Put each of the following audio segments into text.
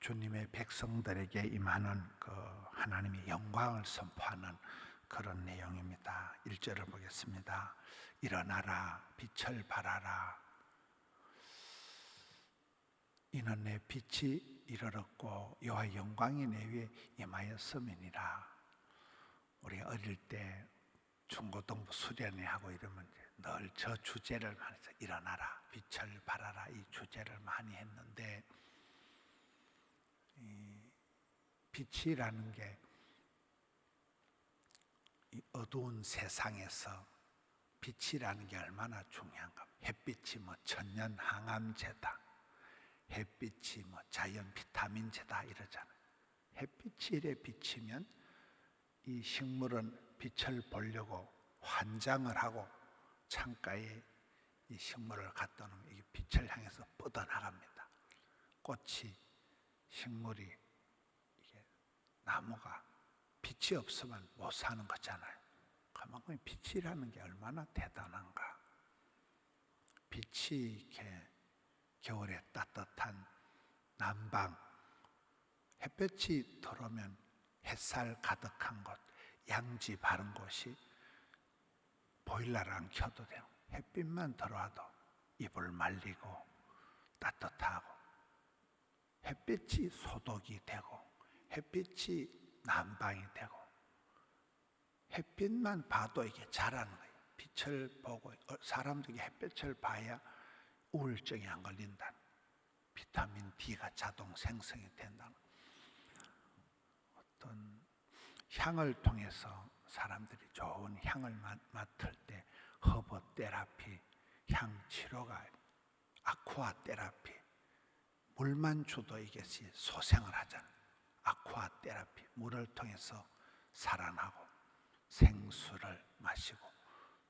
주님의 백성들에게 임하는 그 하나님의 영광을 선포하는 그런 내용입니다. 1절을 보겠습니다. 일어나라, 빛을 발하라. 이는 내 빛이 이르렀고 여호와의 영광이 내 위에 임하였음이니라. 우리 어릴 때 중고등부 수련회 하고 이러면 늘 저 주제를 말해서 일어나라, 빛을 발하라 이 주제를 많이 했는데, 이 빛이라는 게 이 어두운 세상에서 빛이라는 게 얼마나 중요한가. 햇빛이 뭐 천년 항암제다, 햇빛이 뭐 자연 비타민제다 이러잖아요. 햇빛이 이래 비치면 이 식물은 빛을 보려고 환장을 하고 창가에 이 식물을 갖다 놓으면 이 빛을 향해서 뻗어나갑니다. 꽃이, 식물이, 이게 나무가 빛이 없으면 못 사는 거잖아요. 그만큼 빛이라는 게 얼마나 대단한가. 빛이 이렇게 겨울에 따뜻한 남방, 햇볕이 들어오면 햇살 가득한 곳, 양지 바른 곳이 보일러를 안 켜도 돼요. 햇빛만 들어와도 이불 말리고 따뜻하고, 햇빛이 소독이 되고 햇빛이 난방이 되고, 햇빛만 봐도 이게 자라는 거예요. 빛을 보고 사람들이 햇빛을 봐야 우울증이 안 걸린다. 비타민 D가 자동 생성이 된다. 어떤 향을 통해서 사람들이 좋은 향을 맡을 때 허브 테라피, 향 치료가, 아쿠아 테라피, 물만 줘도 이것이 소생을 하잖아요. 아쿠아 테라피, 물을 통해서 살아나고 생수를 마시고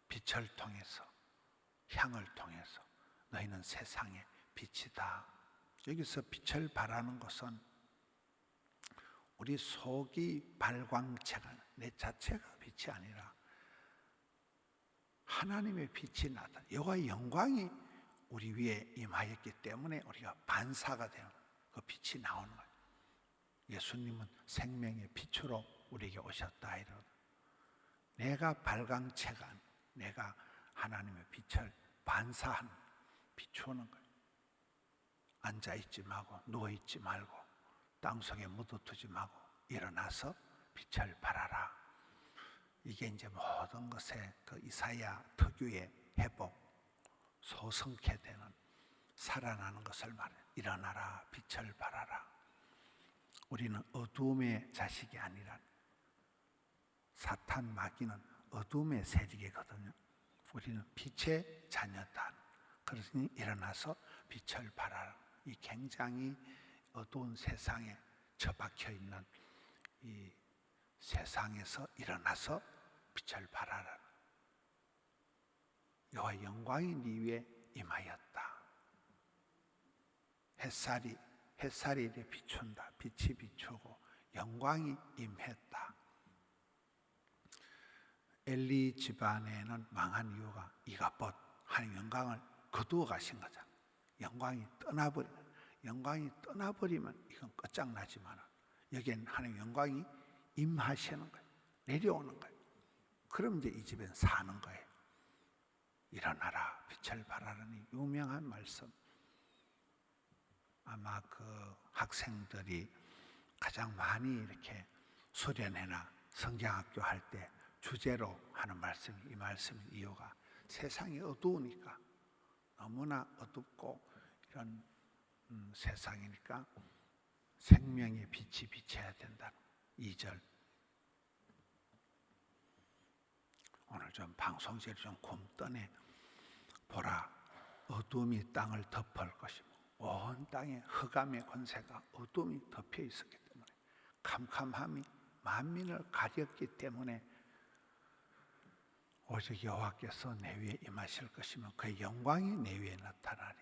빛을 통해서, 향을 통해서 너희는 세상의 빛이다. 여기서 빛을 발하는 것은 우리 속이 발광체가, 내 자체가 빛이 아니라 하나님의 빛이 나다. 여호와의 영광이 우리 위에 임하였기 때문에 우리가 반사가 되는 그 빛이 나오는 거예요. 예수님은 생명의 빛으로 우리에게 오셨다 이러고, 내가 발광체가, 내가 하나님의 빛을 반사하는, 비추는 거예요. 앉아있지 말고 누워있지 말고 땅속에 묻어두지 말고 일어나서 빛을 발하라. 이게 이제 모든 것에 그 이사야 특유의 회복, 소성케 되는, 살아나는 것을 말해요. 일어나라, 빛을 발하라. 우리는 어두움의 자식이 아니라, 사탄 마귀는 어두움의 세력이거든요. 우리는 빛의 자녀다. 그러니 일어나서 빛을 발하라. 이 굉장히 어두운 세상에 처박혀 있는 이 세상에서 일어나서 빛을 발하라. 여호와의 영광이 네 위에 임하였다. 햇살이 이렇게 비춘다. 빛이 비추고 영광이 임했다. 엘리 집안에는 망한 이유가 이갓봇 하나님 영광을 거두어 가신 거잖아. 영광이 떠나버리면 이건 끝장나지만, 여기엔 하나님 영광이 임하시는 거예요. 내려오는 거예요. 그럼 이제 이 집엔 사는 거예요. 일어나라, 빛을 발하라는 유명한 말씀. 아마 그 학생들이 가장 많이 이렇게 수련회나 성경학교 할 때 주제로 하는 말씀이 이 말씀의 이유가, 세상이 어두우니까, 너무나 어둡고 이런 세상이니까 생명의 빛이 비쳐야 된다. 2절. 오늘 좀 방송실이 좀 굼떠네. 보라, 어둠이 땅을 덮을 것이고 온 땅에 흑암의 권세가, 어둠이 덮여 있었기 때문에, 캄캄함이 만민을 가렸기 때문에 오직 여호와께서 내 위에 임하실 것이며 그의 영광이 내 위에 나타나리.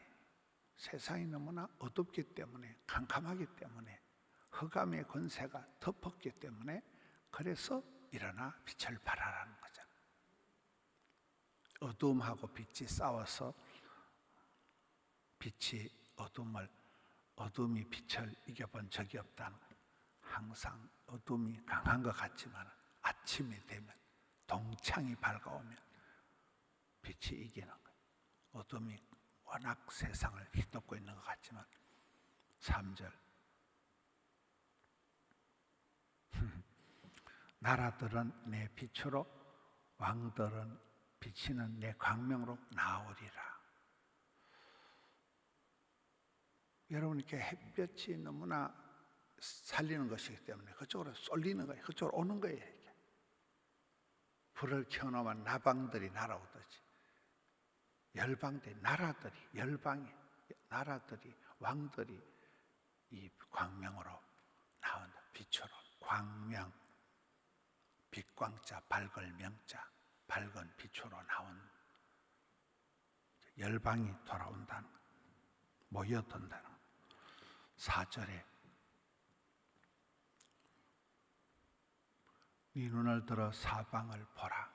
세상이 너무나 어둡기 때문에, 캄캄하기 때문에, 흑암의 권세가 덮었기 때문에, 그래서 일어나 빛을 발하라는 거잖아. 어둠하고 빛이 싸워서 빛이 어둠을 어둠이 빛을 이겨본 적이 없다는 거예요. 항상 어둠이 강한 것 같지만 아침이 되면 동창이 밝아오면 빛이 이기는 거예요. 어둠이 워낙 세상을 휘덮고 있는 것 같지만 3절 나라들은 내 빛으로 왕들은 비치는 내 광명으로 나오리라. 여러분 이렇게 햇볕이 너무나 살리는 것이기 때문에 그쪽으로 쏠리는 거예요. 그쪽으로 오는 거예요. 이렇게. 불을 켜놓으면 나방들이 날아오듯이 열방들이 나라들이 열방이 나라들이 왕들이 이 광명으로 나온다. 빛으로 광명 빛광자 밝을 명자 밝은 빛으로 나온 열방이 돌아온다는 것, 모여든다는 것. 4절에 네 눈을 들어 사방을 보라.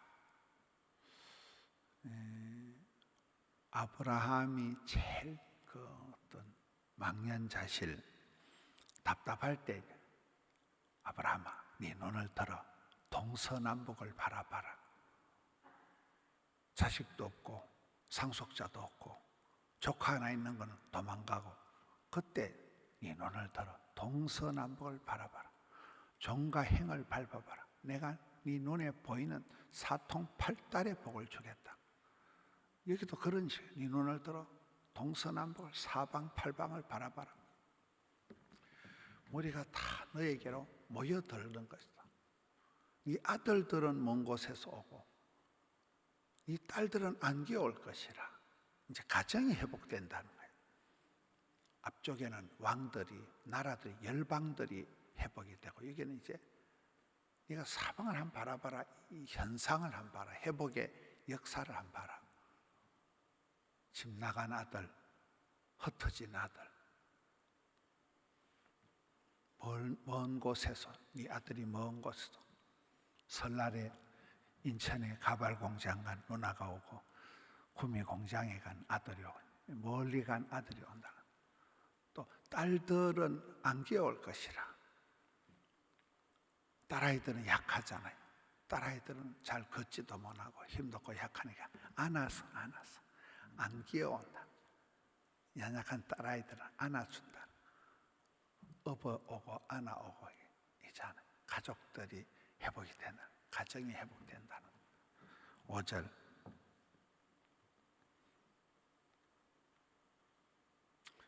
아브라함이 제일 그 어떤 망연자실 답답할 때 아브라함아 네 눈을 들어 동서남북을 바라봐라. 자식도 없고 상속자도 없고 조카 하나 있는 거는 도망가고 그때 네 눈을 들어 동서남북을 바라봐라. 종과 행을 밟아봐라. 내가 네 눈에 보이는 사통팔달의 복을 주겠다. 여기도 그런 식이에요. 네 눈을 들어 동서남북을 사방팔방을 바라봐라. 우리가 다 너에게로 모여들는 것이다. 네 아들들은 먼 곳에서 오고 네 딸들은 안개 올 것이라. 이제 가정이 회복된다는 거예요. 앞쪽에는 왕들이 나라들이 열방들이 회복이 되고 여기는 이제 네가 사방을 한번 바라봐라. 이 현상을 한번 봐라. 회복의 역사를 한번 봐라. 집 나간 아들, 흩어진 아들, 먼 곳에서 네 아들이 먼 곳에서 설날에 인천에 가발 공장 간 누나가 오고 구미 공장에 간 아들이 오고 멀리 간 아들이 온다. 또 딸들은 안 귀여울 것이라. 딸아이들은 약하잖아요. 딸아이들은 잘 걷지도 못하고 힘도 없고 약하니까 안아서 안 귀여운다. 연약한 딸아이들은 안아준다. 업어오고 안아오고 이잖아요. 가족들이 회복이 된다. 가정이 회복된다는 5절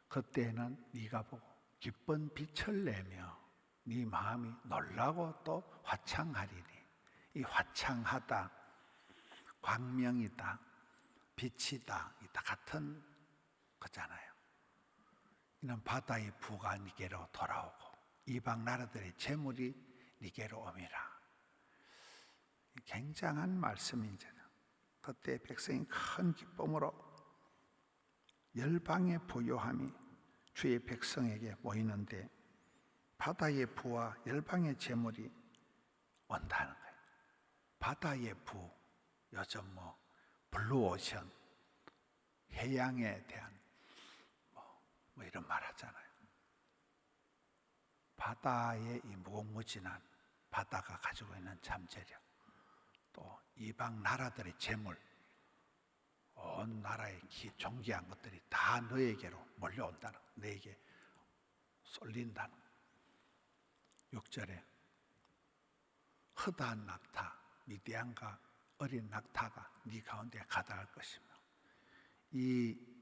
그때는 네가 보고 기쁜 빛을 내며 네 마음이 놀라고 또 화창하리니. 이 화창하다, 광명이다, 빛이다, 다 같은 거잖아요. 이는 바다의 부가 네게로 돌아오고 이방 나라들의 재물이 네게로 오미라. 굉장한 말씀이죠. 그때 백성이 큰 기쁨으로 열방의 부요함이 주의 백성에게 모이는데 바다의 부와 열방의 재물이 온다는 거예요. 바다의 부, 요즘 블루오션, 해양에 대한 뭐 이런 말 하잖아요. 바다의 이 무궁무진한 바다가 가지고 있는 잠재력, 또 이방 나라들의 재물, 온 나라의 존귀한 것들이 다 너에게로 몰려온다는, 너에게 쏠린다는. 6절에 허다한 낙타, 미디안과 어린 낙타가 네 가운데 가득할 것이며 이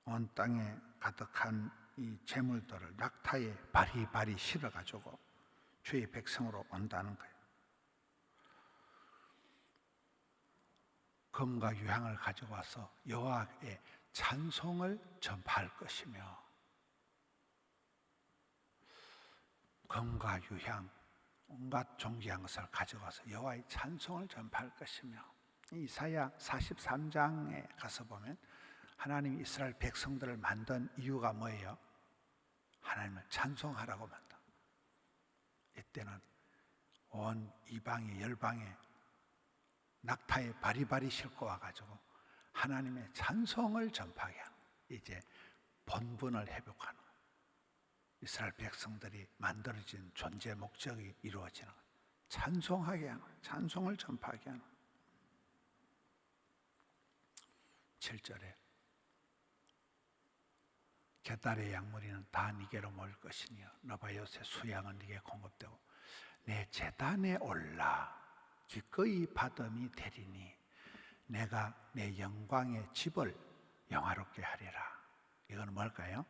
온 땅에 가득한 이 재물들을 낙타에 바리바리 실어가지고 주의 백성으로 온다는 거예요. 금과 유향을 가지고 와서 여호와의 찬송을 전파할 것이며 금과 유향 온갖 존귀한 것을 가져와서 여호와의 찬송을 전파할 것이며 이사야 43장에 가서 보면 하나님이 이스라엘 백성들을 만든 이유가 뭐예요? 하나님을 찬송하라고 만든. 이때는 온 이방의 열방에 낙타에 바리바리 싣고 와가지고 하나님의 찬송을 전파하게 하는, 이제 본분을 회복하는 거예요. 이스라엘 백성들이 만들어진 존재 목적이 이루어지는 거예요. 찬송하게 하는 거예요. 찬송을 전파하게 하는 거예요. 7절에 게달의 양무리는 다 네게로 모일 것이니요 너바요새 수양은 네게 공급되고 내 제단에 올라 기꺼이 받음이 되리니 내가 내 영광의 집을 영화롭게 하리라. 이건 뭘까요?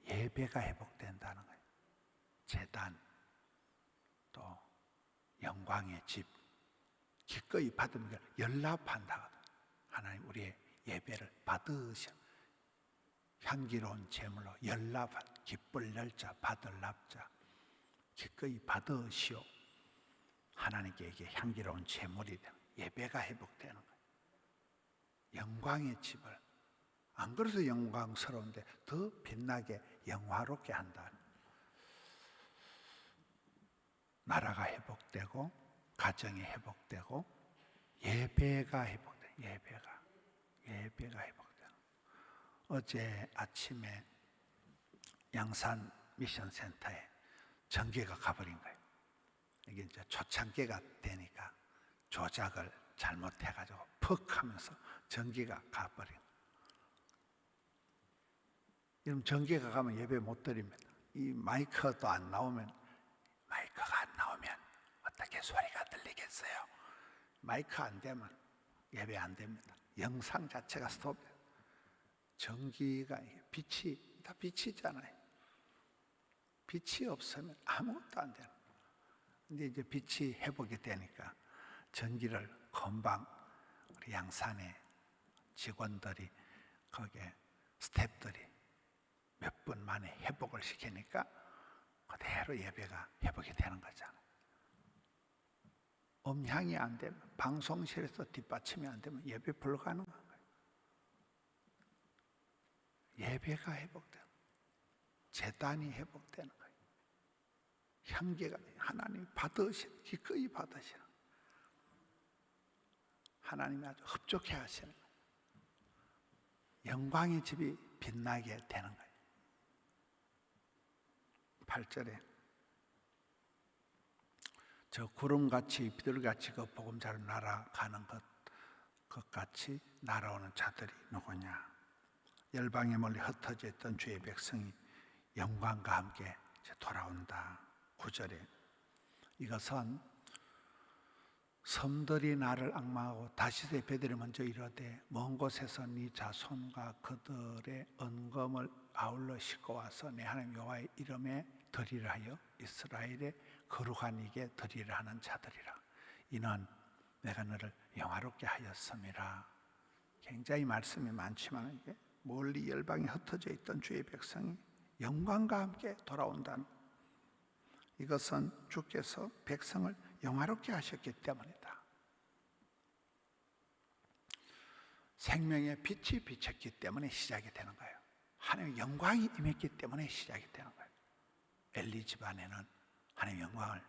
예배가 회복된다는 거예요. 제단, 또 영광의 집, 기꺼이 받으면 연락한다거든. 하나님 우리의 예배를 받으셔. 향기로운 제물로 연락한 기쁠 열자 받을 납자 기꺼이 받으시오. 하나님께 이게 향기로운 제물이 되는 예배가 회복되는 거예요. 영광의 집을 안 그래도 영광스러운데 더 빛나게 영화롭게 한다. 나라가 회복되고 가정이 회복되고 예배가 회복돼. 예배가 회복되는. 어제 아침에 양산 미션센터에 전기가 가버린 거예요. 이게 이제 초창기가 되니까 조작을 잘못해가지고 퍽 하면서 전기가 가버린 거예요. 여러분 전기가 가면 예배 못 드립니다. 이 마이크도 안 나오면 마이크가 안 나오면 어떻게 소리가 들리겠어요? 마이크 안 되면 예배 안 됩니다. 영상 자체가 스톱돼요. 전기가 빛이 다 빛이잖아요. 빛이 없으면 아무것도 안 돼요. 근데 이제 빛이 회복이 되니까 전기를 금방 우리 양산의 직원들이 거기에 스태프들이 몇 분 만에 회복을 시키니까 그대로 예배가 회복이 되는 거잖아요. 음향이 안 되면 방송실에서 뒷받침이 안 되면 예배 불가능한 거예요. 예배가 회복되고 제단이 회복되는 거예요. 향기가 하나님 받으시는 기꺼이 받으시는 하나님이 아주 흡족해 하시는 거예요. 영광의 집이 빛나게 되는 거예요. 8절에 저 구름같이 비둘기같이 그 보금자로 날아가는 것 같이 날아오는 자들이 누구냐? 열방에 멀리 흩어져 있던 주의 백성이 영광과 함께 이제 돌아온다. 9절에 이것은 섬들이 나를 앙망하고 다시스의 배들이 먼저 이르되 먼 곳에서 네 자손과 그들의 언검을 아울러 싣고 와서 내 하나님 여호와의 이름에 드리라 하여 이스라엘의 거룩한 이게 드리라 하는 자들이라. 이는 내가 너를 영화롭게 하였음이라. 굉장히 말씀이 많지만 이게 멀리 열방에 흩어져 있던 주의 백성이 영광과 함께 돌아온다는, 이것은 주께서 백성을 영화롭게 하셨기 때문이다. 생명의 빛이 비쳤기 때문에 시작이 되는 거예요. 하나님의 영광이 임했기 때문에 시작이 되는 거예요. 엘리 집안에는 하나님의 영광을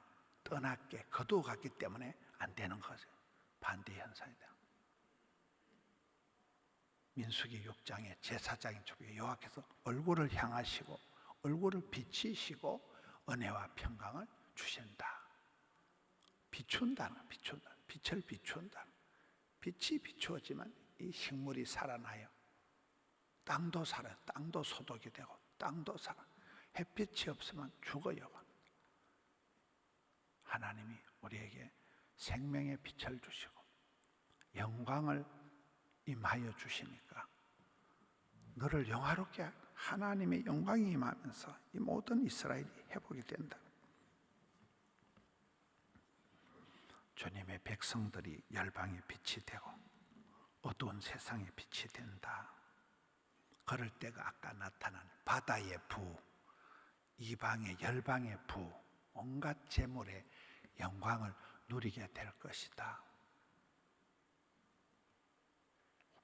떠났게 거두어 갔기 때문에 안 되는 거죠. 반대 현상이 되는 거예요. 민수기 6장에 제사장인 족에 여호와께서 얼굴을 향하시고 얼굴을 비치시고 은혜와 평강을 주신다. 비춘다는, 비춘다. 빛을 비춘다. 빛이 비추어지면 이 식물이 살아나요. 땅도 살아요. 땅도 소독이 되고 땅도 살아. 햇빛이 없으면 죽어요. 하나님이 우리에게 생명의 빛을 주시고 영광을 임하여 주시니까 너를 영화롭게 하나님의 영광이 임하면서 이 모든 이스라엘이 회복이 된다. 주님의 백성들이 열방의 빛이 되고 어두운 세상의 빛이 된다. 그럴 때가 아까 나타난 바다의 부, 이방의 열방의 부, 온갖 재물의 영광을 누리게 될 것이다.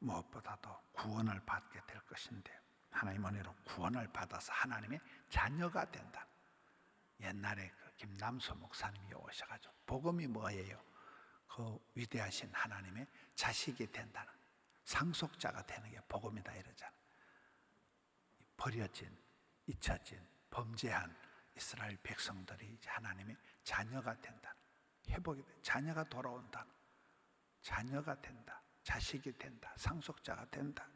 무엇보다도 구원을 받게 될 것인데 하나님 은혜로 구원을 받아서 하나님의 자녀가 된다. 옛날에 그 김남수 목사님이 오셔가지고 복음이 뭐예요? 그 위대하신 하나님의 자식이 된다는, 상속자가 되는 게 복음이다 이러잖아. 버려진, 잊혀진 범죄한 이스라엘 백성들이 이제 하나님의 자녀가 된다. 회복이 돼. 자녀가 돌아온다. 자녀가 된다. 자식이 된다. 상속자가 된다.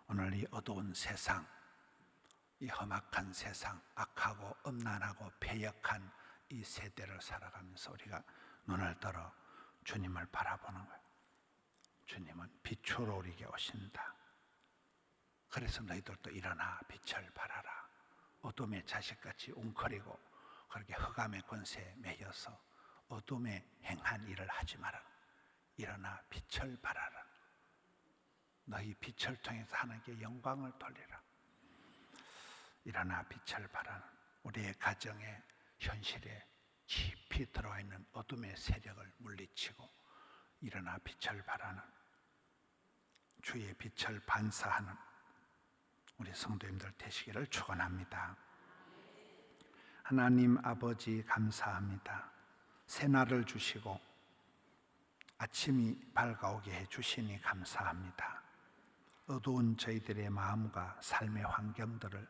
오늘 이 어두운 세상, 이 험악한 세상, 악하고 음란하고 패역한 이 세대를 살아가면서 우리가 눈을 들어 주님을 바라보는 거예요. 주님은 빛으로 우리에게 오신다. 그래서 너희들도 일어나 빛을 발하라. 어둠의 자식같이 웅크리고 그렇게 흑암의 권세에 매여서 어둠에 행한 일을 하지 마라. 일어나 빛을 발하라. 너희 빛을 통해서 하나님께 영광을 돌리라. 일어나 빛을 발하는 우리의 가정의 현실에 깊이 들어와 있는 어둠의 세력을 물리치고 일어나 빛을 발하는 주의 빛을 반사하는 우리 성도님들 되시기를 축원합니다. 하나님 아버지 감사합니다. 새날을 주시고 아침이 밝아오게 해주시니 감사합니다. 어두운 저희들의 마음과 삶의 환경들을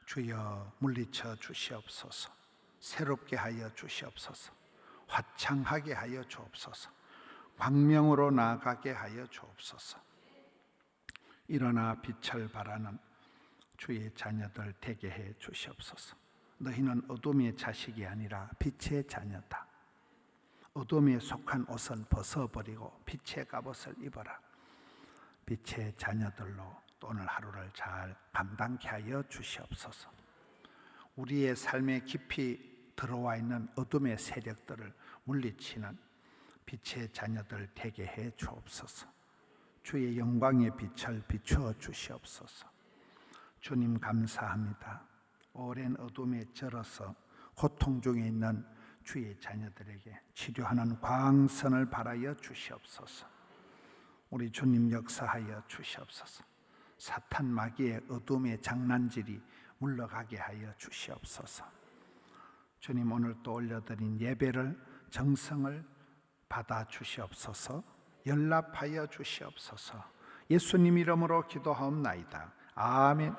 주여 물리쳐 주시옵소서. 새롭게 하여 주시옵소서. 화창하게 하여 주옵소서. 광명으로 나아가게 하여 주옵소서. 일어나 빛을 발하는 주의 자녀들 되게 해 주시옵소서. 너희는 어둠의 자식이 아니라 빛의 자녀다. 어둠에 속한 옷은 벗어버리고 빛의 갑옷을 입어라. 빛의 자녀들로 오늘 하루를 잘 감당케 하여 주시옵소서. 우리의 삶에 깊이 들어와 있는 어둠의 세력들을 물리치는 빛의 자녀들 되게 해 주옵소서. 주의 영광의 빛을 비추어 주시옵소서. 주님 감사합니다. 오랜 어둠에 절어서 고통 중에 있는 주의 자녀들에게 치료하는 광선을 발하여 주시옵소서. 우리 주님 역사하여 주시옵소서. 사탄 마귀의 어둠의 장난질이 물러가게 하여 주시옵소서. 주님 오늘 또 올려드린 예배를 정성을 받아 주시옵소서. 연락하여 주시옵소서. 예수님 이름으로 기도하옵나이다. 아멘.